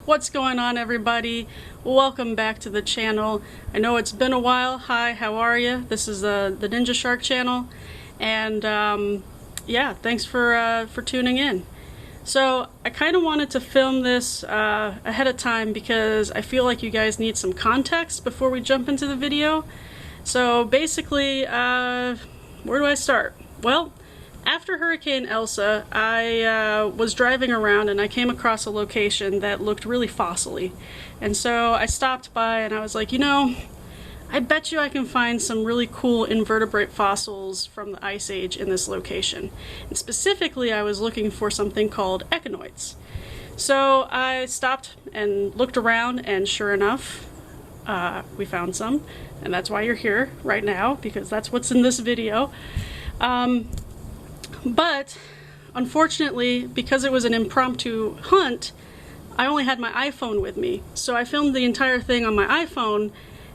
What's going on, everybody? Welcome back to the channel. I know it's been a while. Hi, how are you? This is the Ninja Shark channel, and yeah, thanks for tuning in. So I kind of wanted to film this ahead of time because I feel like you guys need some context before we jump into the video. So basically, where do I start? Well, after Hurricane Elsa, I was driving around and I came across a location that looked really fossily. And so I stopped by and I was like, you know, I bet you I can find some really cool invertebrate fossils from the Ice Age in this location. And specifically, I was looking for something called Echinoids. So I stopped and looked around, and sure enough, we found some. And that's why you're here right now, because that's what's in this video. But unfortunately, because it was an impromptu hunt, I only had my iPhone with me. So I filmed the entire thing on my iPhone,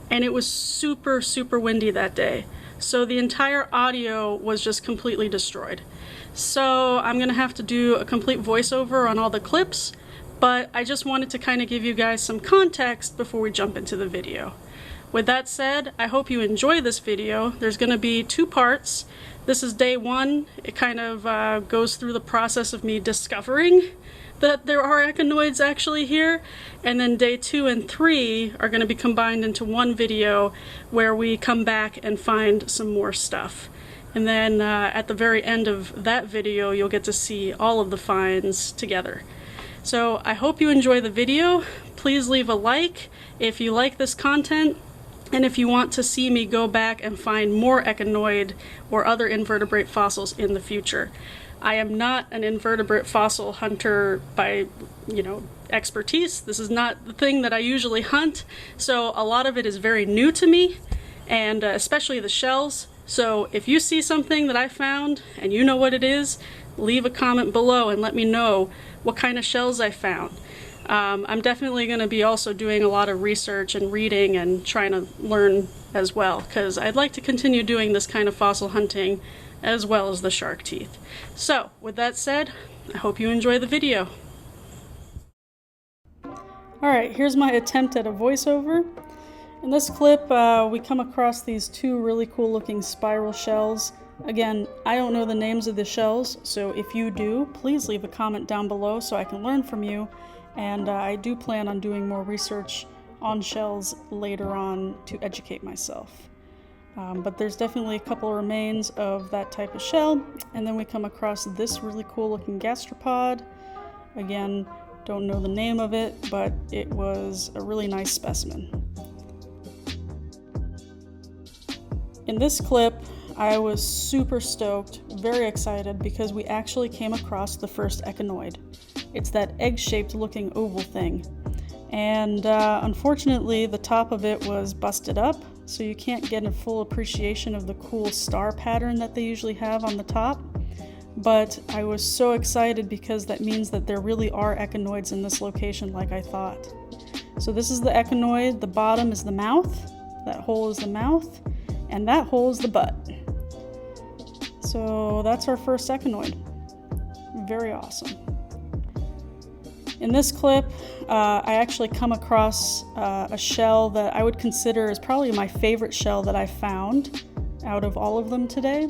and it was super, super windy that day. So the entire audio was just completely destroyed. So I'm gonna have to do a complete voiceover on all the clips, but I just wanted to kind of give you guys some context before we jump into the video. With that said, I hope you enjoy this video. There's gonna be two parts. This is day one. It kind of goes through the process of me discovering that there are Echonoids actually here. And then day 2 and 3 are going to be combined into one video where we come back and find some more stuff. And then at the very end of that video, you'll get to see all of the finds together. So I hope you enjoy the video. Please leave a like if you like this content. And if you want to see me go back and find more Echonoid or other invertebrate fossils in the future. I am not an invertebrate fossil hunter by, expertise. This is not the thing that I usually hunt. So a lot of it is very new to me, and especially the shells. So if you see something that I found and you know what it is, leave a comment below and let me know what kind of shells I found. I'm definitely going to be also doing a lot of research and reading and trying to learn as well, because I'd like to continue doing this kind of fossil hunting as well as the shark teeth. So, with that said, I hope you enjoy the video. Alright, here's my attempt at a voiceover. In this clip, we come across these two really cool looking spiral shells. Again, I don't know the names of the shells, so if you do, please leave a comment down below so I can learn from you. And I do plan on doing more research on shells later on to educate myself. But there's definitely a couple of remains of that type of shell. And then we come across this really cool looking gastropod. Again, don't know the name of it, but it was a really nice specimen. In this clip, I was super stoked, very excited, because we actually came across the first Echonoid. It's that egg-shaped looking oval thing. And unfortunately, the top of it was busted up, so you can't get a full appreciation of the cool star pattern that they usually have on the top. But I was so excited because that means that there really are Echonoids in this location like I thought. So this is the Echonoid, the bottom is the mouth, that hole is the mouth, and that hole is the butt. So that's our first Echonoid. Very awesome. In this clip, I actually come across a shell that I would consider is probably my favorite shell that I found out of all of them today.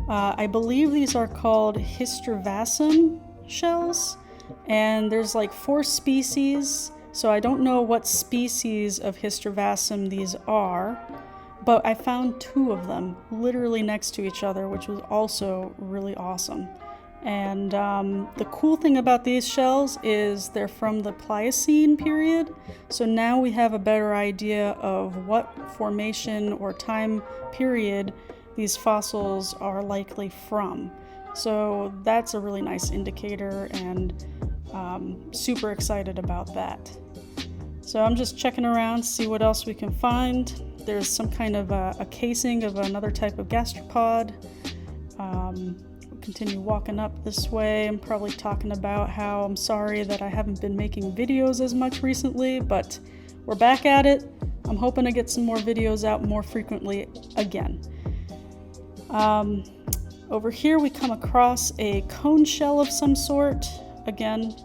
I believe these are called Hysterevasum Shells, and there's like 4 species, so I don't know what species of Hysterevasum these are, but I found 2 of them literally next to each other, which was also really awesome. And the cool thing about these shells is they're from the Pliocene period, so now we have a better idea of what formation or time period these fossils are likely from. So that's a really nice indicator, and super excited about that. So I'm just checking around to see what else we can find. There's some kind of a casing of another type of gastropod. Continue walking up this way. I'm probably talking about how I'm sorry that I haven't been making videos as much recently, but we're back at it. I'm hoping to get some more videos out more frequently again. Over here we come across a cone shell of some sort. Again,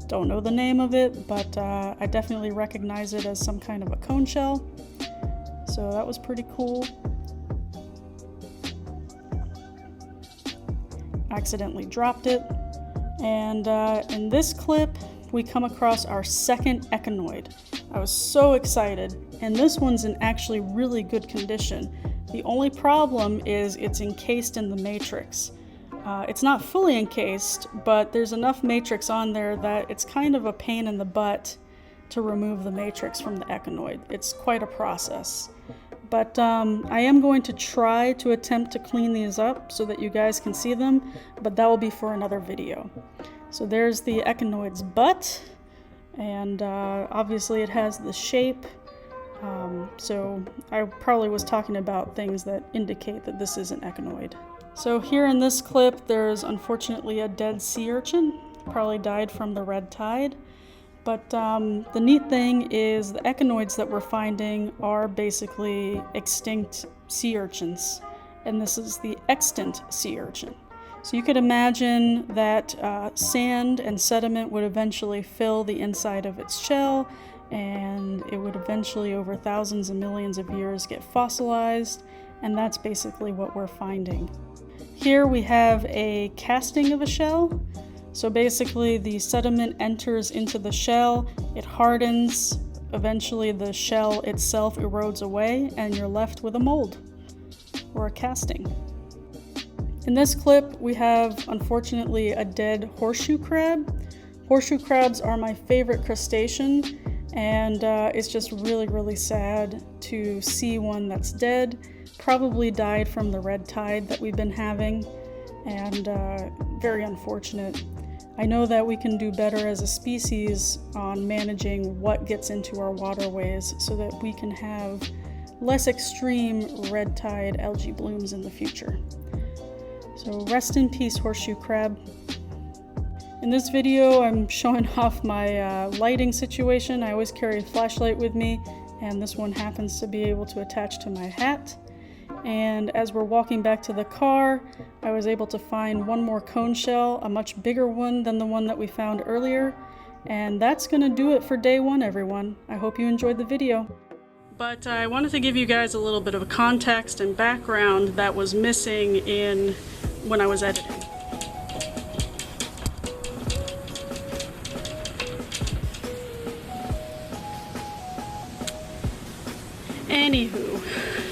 Don't know the name of it, but I definitely recognize it as some kind of a cone shell. So that was pretty cool. Accidentally dropped it. And in this clip, we come across our second Echonoid. I was so excited, and this one's in actually really good condition. The only problem is it's encased in the matrix. It's not fully encased, but there's enough matrix on there that it's kind of a pain in the butt to remove the matrix from the Echonoid. It's quite a process. But I am going to try to attempt to clean these up so that you guys can see them, but that will be for another video. So there's the Echonoid's butt, and obviously it has the shape. So I probably was talking about things that indicate that this is an Echonoid. So here in this clip, there's unfortunately a dead sea urchin, probably died from the red tide. But the neat thing is the Echonoids that we're finding are basically extinct sea urchins, and this is the extant sea urchin. So you could imagine that sand and sediment would eventually fill the inside of its shell, and it would eventually, over thousands and millions of years, get fossilized, and that's basically what we're finding. Here we have a casting of a shell. So basically the sediment enters into the shell, it hardens, eventually the shell itself erodes away, and you're left with a mold or a casting. In this clip we have, unfortunately, a dead horseshoe crab. Horseshoe crabs are my favorite crustacean, and it's just really sad to see one that's dead. Probably died from the red tide that we've been having, and very unfortunate. I know that we can do better as a species on managing what gets into our waterways so that we can have less extreme red tide algae blooms in the future. So rest in peace, horseshoe crab. In this video, I'm showing off my lighting situation. I always carry a flashlight with me, and this one happens to be able to attach to my hat. And as we're walking back to the car, I was able to find one more cone shell, a much bigger one than the one that we found earlier. And that's gonna do it for day one, everyone. I hope you enjoyed the video. But I wanted to give you guys a little bit of a context and background that was missing when I was editing. Anywho.